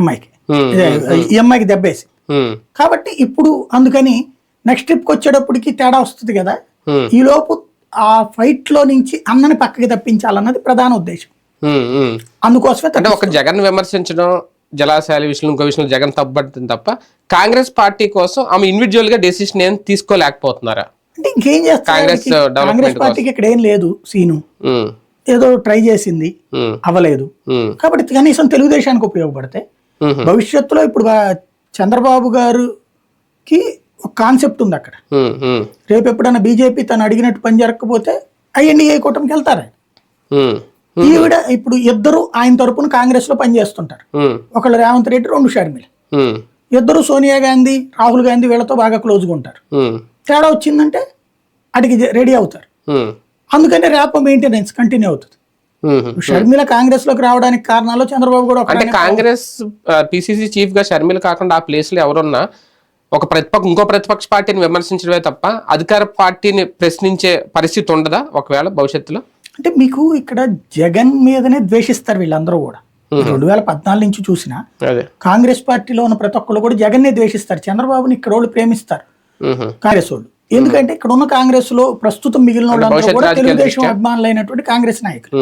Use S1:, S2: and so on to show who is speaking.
S1: అమ్మాయికి ఈ అమ్మాయికి దెబ్బేసి. కాబట్టి ఇప్పుడు అందుకని నెక్స్ట్ ట్రిప్కి వచ్చేటప్పటికి తేడా వస్తుంది కదా, ఈ లోపు ఆ ఫైట్ లో నుంచి అన్నని పక్కకి తప్పించాలన్నది ప్రధాన ఉద్దేశం. అందుకోసమే
S2: అంటే ఒక జగన్ విమర్శించడం, జలాశయాల విషయంలో ఇంకో విషయంలో జగన్ తప్పబడుతుంది తప్ప కాంగ్రెస్ పార్టీ కోసం ఆమె ఇండివిజువల్ గా డెసిషన్ ఏం తీసుకోలేకపోతున్నారా?
S1: అంటే ఇంకేం చేస్తారు, కాంగ్రెస్ పార్టీకి ఇక్కడ ఏం లేదు సీను, ఏదో ట్రై చేసింది అవ్వలేదు. కాబట్టి కనీసం తెలుగుదేశానికి ఉపయోగపడితే భవిష్యత్తులో ఇప్పుడు చంద్రబాబు గారికి ఒక కాన్సెప్ట్ ఉంది అక్కడ, రేపు ఎప్పుడైనా బీజేపీ తను అడిగినట్టు పని జరగకపోతే ఐఎన్డీఏ కూటమికి వెళ్తారు. ఈవిడ ఇప్పుడు ఇద్దరు ఆయన తరపున కాంగ్రెస్ లో పనిచేస్తుంటారు, ఒకళ్ళు రేవంత్ రెడ్డి, రెండు షర్మిల. ఇద్దరు సోనియా గాంధీ, రాహుల్ గాంధీ వీళ్ళతో బాగా క్లోజ్గా ఉంటారు. తేడా వచ్చిందంటే అడిగి రెడీ అవుతారు. అందుకని ర్యాప్ మెయింటెనెన్స్ కంటిన్యూ అవుతుంది. షర్మిల కాంగ్రెస్ లోకి రావడానికి కారణాలు చంద్రబాబు కూడా.
S2: అంటే కాంగ్రెస్ పిసిసి చీఫ్ గా షర్మిల కాకుండా ఆ ప్లేస్ లో ఎవరున్నా ఇంకో ప్రతిపక్ష పార్టీని విమర్శించడమే తప్ప అధికార పార్టీని ప్రశ్నించే పరిస్థితి ఉండదా ఒకవేళ భవిష్యత్తులో? అంటే
S1: మీకు ఇక్కడ జగన్ మీదనే ద్వేషిస్తారు వీళ్ళందరూ కూడా. 2014 నుంచి చూసినా కాంగ్రెస్ పార్టీలో ఉన్న ప్రతి ఒక్కళ్ళు కూడా జగన్నే ద్వేషిస్తారు. చంద్రబాబుని ఇక్కడ వాళ్ళు ప్రేమిస్తారు కాంగ్రెస్ వాళ్ళు. ఎందుకంటే ఇక్కడ ఉన్న కాంగ్రెస్ లో ప్రస్తుతం మిగిలిన వాళ్ళందరూ కూడా తెలుగుదేశం అభిమానులైనటువంటి కాంగ్రెస్ నాయకులు.